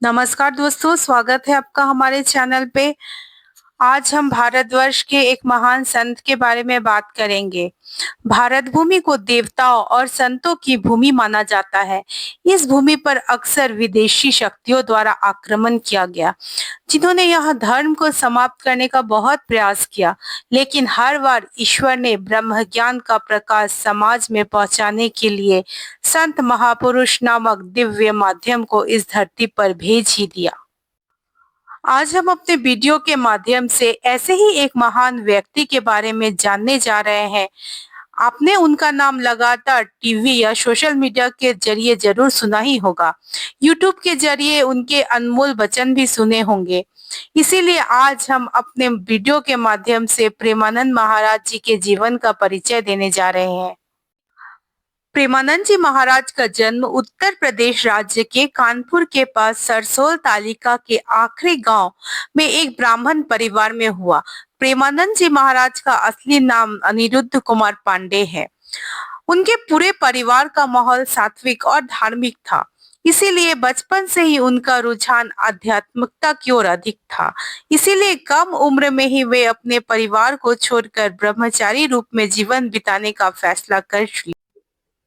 नमस्कार दोस्तों, स्वागत है आपका हमारे चैनल पे। आज हम भारतवर्ष के एक महान संत के बारे में बात करेंगे। भारत भूमि को देवताओं और संतों की भूमि माना जाता है। इस भूमि पर अक्सर विदेशी शक्तियों द्वारा आक्रमण किया गया, जिन्होंने यह धर्म को समाप्त करने का बहुत प्रयास किया। लेकिन हर बार ईश्वर ने ब्रह्म ज्ञान का प्रकाश समाज में पहुंचाने के लिए संत महापुरुष नामक दिव्य माध्यम को इस धरती पर भेज ही दिया। आज हम अपने वीडियो के माध्यम से ऐसे ही एक महान व्यक्ति के बारे में जानने जा रहे हैं। आपने उनका नाम लगातार टीवी या सोशल मीडिया के जरिए जरूर सुना ही होगा। यूट्यूब के जरिए उनके अनमोल वचन भी सुने होंगे। इसीलिए आज हम अपने वीडियो के माध्यम से प्रेमानंद महाराज जी के जीवन का परिचय देने जा रहे हैं। प्रेमानंद जी महाराज का जन्म उत्तर प्रदेश राज्य के कानपुर के पास सरसोल तालुका के आखिरी गांव में एक ब्राह्मण परिवार में हुआ। प्रेमानंद जी महाराज का असली नाम अनिरुद्ध कुमार पांडे है। उनके पूरे परिवार का माहौल सात्विक और धार्मिक था, इसीलिए बचपन से ही उनका रुझान आध्यात्मिकता की ओर अधिक था। इसीलिए कम उम्र में ही वे अपने परिवार को छोड़कर ब्रह्मचारी रूप में जीवन बिताने का फैसला कर लिया।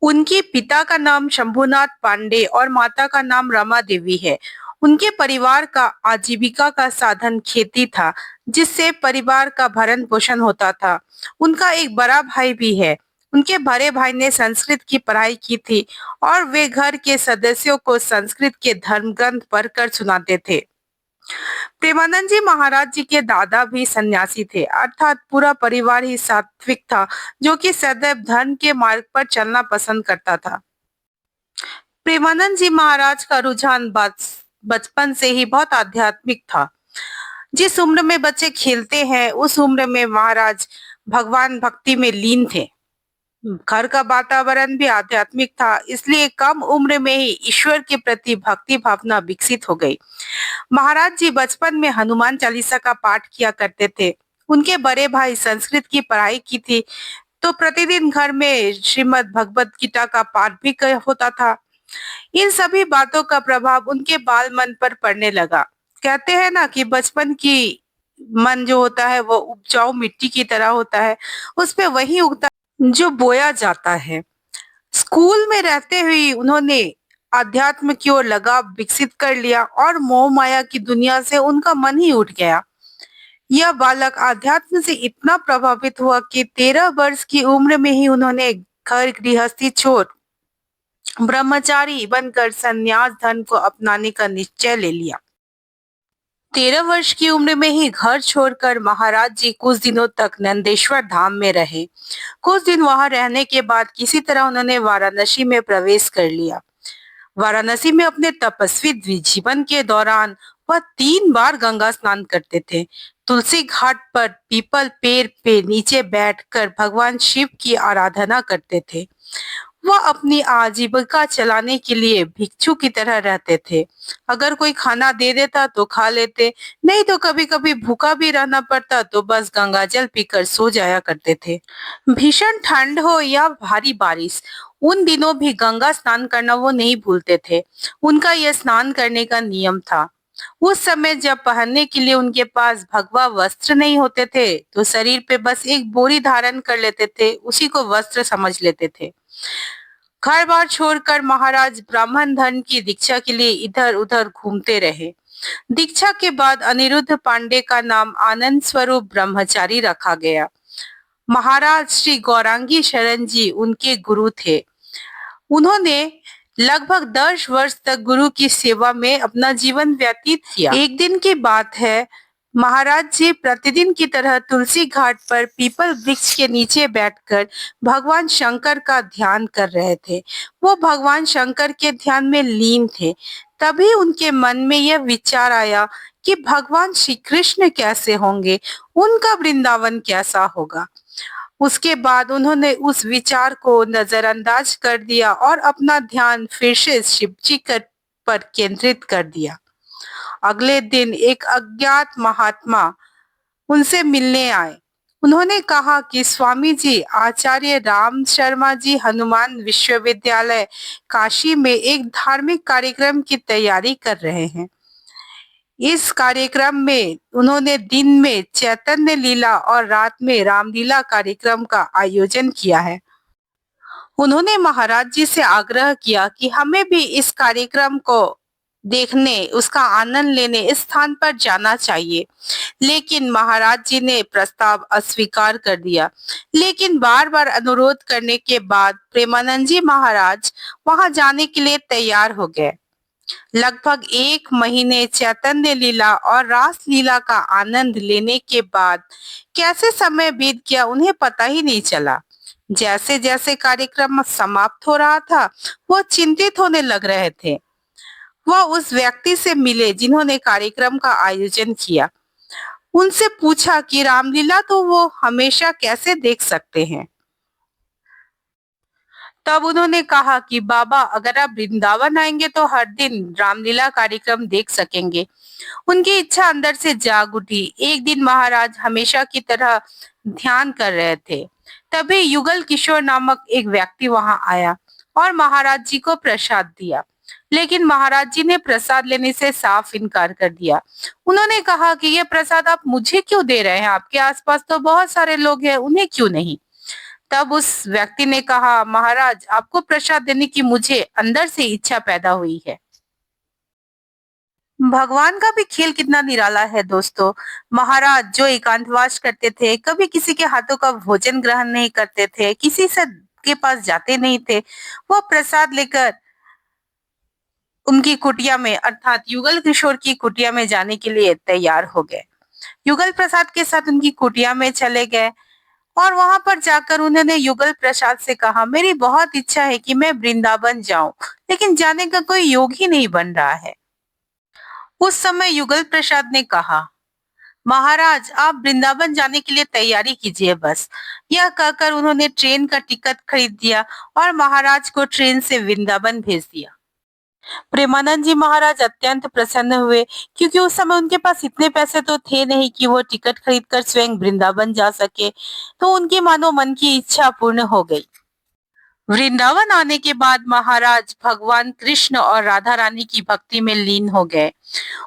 उनके पिता का नाम शंभुनाथ पांडे और माता का नाम रमा देवी है। उनके परिवार का आजीविका का साधन खेती था, जिससे परिवार का भरण पोषण होता था। उनका एक बड़ा भाई भी है। उनके बड़े भाई ने संस्कृत की पढ़ाई की थी और वे घर के सदस्यों को संस्कृत के धर्म ग्रंथ पढ़कर सुनाते थे। प्रेमानंद जी महाराज जी के दादा भी सन्यासी थे, अर्थात पूरा परिवार ही सात्विक था, जो कि सदैव धर्म के मार्ग पर चलना पसंद करता था। प्रेमानंद जी महाराज का रुझान बचपन से ही बहुत आध्यात्मिक था। जिस उम्र में बच्चे खेलते हैं, उस उम्र में महाराज भगवान भक्ति में लीन थे। घर का वातावरण भी आध्यात्मिक था, इसलिए कम उम्र में ही ईश्वर के प्रति भक्ति भावना विकसित हो गई। महाराज जी बचपन में हनुमान चालीसा का पाठ किया करते थे। उनके बड़े भाई संस्कृत की पढ़ाई की थी, तो प्रतिदिन घर में श्रीमद् भगवत गीता का पाठ भी होता था। इन सभी बातों का प्रभाव उनके बाल मन पर पड़ने लगा। कहते हैं ना कि बचपन की मन जो होता है वो उपजाऊ मिट्टी की तरह होता है, उस पे वही उगता जो बोया जाता है। स्कूल में रहते हुए उन्होंने अध्यात्म की ओर लगाव विकसित कर लिया और मोह माया की दुनिया से उनका मन ही उठ गया। यह बालक आध्यात्म से इतना प्रभावित हुआ कि 13 वर्ष की उम्र में ही उन्होंने घर गृहस्थी छोड़ ब्रह्मचारी बनकर संन्यास धर्म को अपनाने का निश्चय ले लिया। 13 वर्ष की उम्र में ही घर छोड़कर महाराज जी कुछ दिनों तक नंदेश्वर धाम में रहे। कुछ दिन वहां रहने के बाद किसी तरह उन्होंने वाराणसी में प्रवेश कर लिया। वाराणसी में अपने तपस्वी जीवन के दौरान वह 3 बार गंगा स्नान करते थे। तुलसी घाट पर पीपल पेड़ पे नीचे बैठकर भगवान शिव की आराधना करते थे। वह अपनी आजीविका चलाने के लिए भिक्षु की तरह रहते थे। अगर कोई खाना दे देता तो खा लेते, नहीं तो कभी कभी भूखा भी रहना पड़ता तो बस गंगा जल पीकर सो जाया करते थे। भीषण ठंड हो या भारी बारिश, उन दिनों भी गंगा स्नान करना वो नहीं भूलते थे। उनका यह स्नान करने का नियम था। उस समय जब पहनने के लिए उनके पास भगवा वस्त्र नहीं होते थे, तो शरीर पे बस एक बोरी धारण कर लेते थे, उसी को वस्त्र समझ लेते थे। घर बार छोड़कर महाराज ब्राह्मण धर्म की दीक्षा के लिए इधर उधर घूमते रहे। दीक्षा के बाद अनिरुद्ध पांडे का नाम आनंद स्वरूप ब्रह्मचारी रखा गया। महाराज श्री गौरांगी शरण जी उनके गुरु थे। उन्होंने लगभग 10 वर्ष तक गुरु की सेवा में अपना जीवन व्यतीत किया। एक दिन की बात है, महाराज जी प्रतिदिन की तरह तुलसी घाट पर पीपल वृक्ष के नीचे बैठकर भगवान शंकर का ध्यान कर रहे थे। वो भगवान शंकर के ध्यान में लीन थे। तभी उनके मन में यह विचार आया कि भगवान श्री कृष्ण कैसे होंगे, उनका वृंदावन कैसा होगा। उसके बाद उन्होंने उस विचार को नजरअंदाज कर दिया और अपना ध्यान फिर से शिव जी पर केंद्रित कर दिया। अगले दिन एक अज्ञात महात्मा उनसे मिलने आए। उन्होंने कहा कि स्वामी जी, आचार्य राम शर्मा जी हनुमान विश्वविद्यालय काशी में एक धार्मिक कार्यक्रम की तैयारी कर रहे हैं। इस कार्यक्रम में उन्होंने दिन में चैतन्य लीला और रात में रामलीला कार्यक्रम का आयोजन किया है। उन्होंने महाराज जी से आग्रह किया कि हमें भी इस कार्यक्रम को देखने, उसका आनंद लेने इस स्थान पर जाना चाहिए। लेकिन महाराज जी ने प्रस्ताव अस्वीकार कर दिया। लेकिन बार-बार अनुरोध करने के बाद प्रेमानंद जी महाराज वहां जाने के लिए तैयार हो गए। लगभग 1 महीने चैतन्य लीला और रास लीला का आनंद लेने के बाद कैसे समय बीत गया उन्हें पता ही नहीं चला। जैसे जैसे कार्यक्रम समाप्त हो रहा था, वो चिंतित होने लग रहे थे। वह उस व्यक्ति से मिले जिन्होंने कार्यक्रम का आयोजन किया। उनसे पूछा कि रामलीला तो वो हमेशा कैसे देख सकते हैं। तब उन्होंने कहा कि बाबा, अगर आप वृंदावन आएंगे तो हर दिन रामलीला कार्यक्रम देख सकेंगे। उनकी इच्छा अंदर से जाग उठी। एक दिन महाराज हमेशा की तरह ध्यान कर रहे थे। तभी युगल किशोर नामक एक व्यक्ति वहां आया और महाराज जी को प्रसाद दिया। लेकिन महाराज जी ने प्रसाद लेने से साफ इनकार कर दिया। उन्होंने कहा कि ये प्रसाद आप मुझे क्यों दे रहे हैं? आपके आसपास तो बहुत सारे लोग हैं, उन्हें क्यों नहीं? तब उस व्यक्ति ने कहा, महाराज, आपको प्रसाद देने की मुझे अंदर से इच्छा पैदा हुई है। भगवान का भी खेल कितना निराला है दोस्तों। महाराज जो एकांतवास करते थे, कभी किसी के हाथों का भोजन ग्रहण नहीं करते थे, किसी से के पास जाते नहीं थे, वो प्रसाद लेकर उनकी कुटिया में अर्थात युगल किशोर की कुटिया में जाने के लिए तैयार हो गए। युगल प्रसाद के साथ उनकी कुटिया में चले गए और वहां पर जाकर उन्होंने युगल प्रसाद से कहा, मेरी बहुत इच्छा है कि मैं वृंदावन जाऊं, लेकिन जाने का कोई योग ही नहीं बन रहा है। उस समय युगल प्रसाद ने कहा, महाराज, आप वृंदावन जाने के लिए तैयारी कीजिए बस। यह कहकर उन्होंने ट्रेन का टिकट खरीद दिया और महाराज को ट्रेन से वृंदावन भेज दिया। प्रेमानंद जी महाराज अत्यंत प्रसन्न हुए, क्योंकि उस समय उनके पास इतने पैसे तो थे नहीं कि वो टिकट खरीदकर स्वयं वृंदावन जा सके। तो उनकी मानो मन की इच्छा पूर्ण हो गई। वृंदावन आने के बाद महाराज भगवान कृष्ण और राधा रानी की भक्ति में लीन हो गए।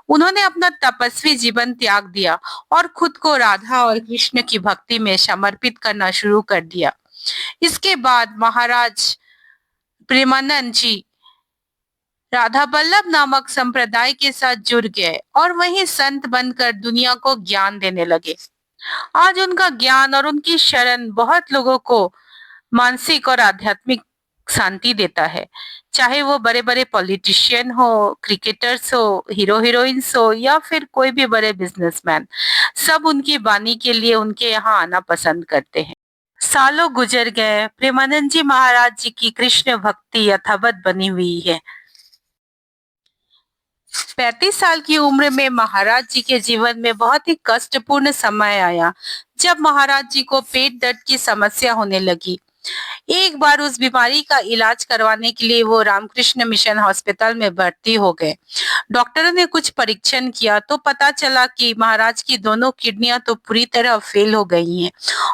उन्होंने अपना तपस्वी जीवन त्याग दिया और खुद को राधा और कृष्ण की भक्ति में समर्पित करना शुरू कर दिया। इसके बाद महाराज प्रेमानंद जी राधा बल्लभ नामक संप्रदाय के साथ जुड़ गए और वहीं संत बनकर दुनिया को ज्ञान देने लगे। आज उनका ज्ञान और उनकी शरण बहुत लोगों को मानसिक और आध्यात्मिक शांति देता है। चाहे वो बड़े बड़े पॉलिटिशियन हो, क्रिकेटर्स हो, हीरो हीरोइंस हो या फिर कोई भी बड़े बिजनेसमैन, सब उनकी वाणी के लिए उनके यहाँ आना पसंद करते हैं। सालों गुजर गए, प्रेमानंद जी महाराज जी की कृष्ण भक्ति यथावत बनी हुई है। 35 साल की उम्र में महाराज जी के जीवन में बहुत ही कष्टपूर्ण समय आया, जब महाराज जी को पेट दर्द की समस्या होने लगी। एक बार उस बीमारी का इलाज करवाने के लिए वो रामकृष्ण मिशन हॉस्पिटल में भर्ती हो गए। डॉक्टरों ने कुछ परीक्षण किया तो पता चला कि महाराज की दोनों किडनियां तो पूरी तरह फेल हो गई हैं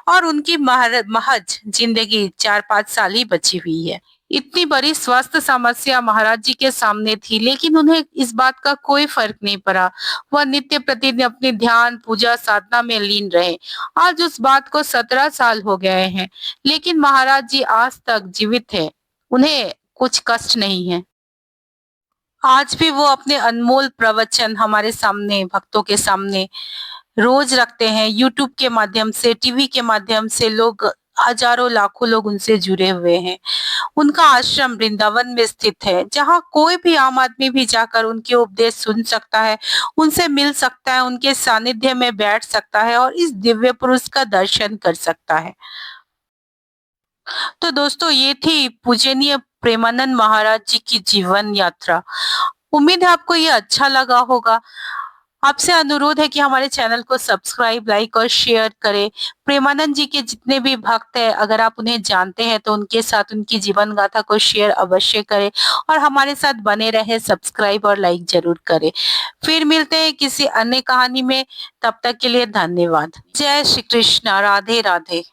और उनकी महज जिंदगी 4-5 साल ही बची हुई है। इतनी बड़ी स्वास्थ्य समस्या महाराज जी के सामने थी, लेकिन उन्हें इस बात का कोई फर्क नहीं पड़ा। वह नित्य प्रतिदिन अपने ध्यान, पूजा, साधना में लीन रहे। आज उस बात को 17 साल हो गए हैं, लेकिन महाराज जी आज तक जीवित है। उन्हें कुछ कष्ट नहीं है। आज भी वो अपने अनमोल प्रवचन हमारे सामने, भक्तों के सामने रोज रखते हैं। यूट्यूब के माध्यम से, टीवी के माध्यम से लोग, हजारों लाखों लोग उनसे जुड़े हुए हैं। उनका आश्रम वृंदावन में स्थित है, जहाँ कोई भी आम आदमी भी जाकर उनके उपदेश सुन सकता है, उनसे मिल सकता है, उनके सानिध्य में बैठ सकता है और इस दिव्य पुरुष का दर्शन कर सकता है। तो दोस्तों, ये थी पूजनीय प्रेमानंद महाराज जी की जीवन यात्रा। उम्मीद है आपको ये अच्छा लगा होगा। आपसे अनुरोध है कि हमारे चैनल को सब्सक्राइब, लाइक और शेयर करें। प्रेमानंद जी के जितने भी भक्त हैं, अगर आप उन्हें जानते हैं तो उनके साथ उनकी जीवन गाथा को शेयर अवश्य करें और हमारे साथ बने रहे, सब्सक्राइब और लाइक जरूर करें। फिर मिलते हैं किसी अन्य कहानी में, तब तक के लिए धन्यवाद। जय श्री कृष्ण, राधे राधे।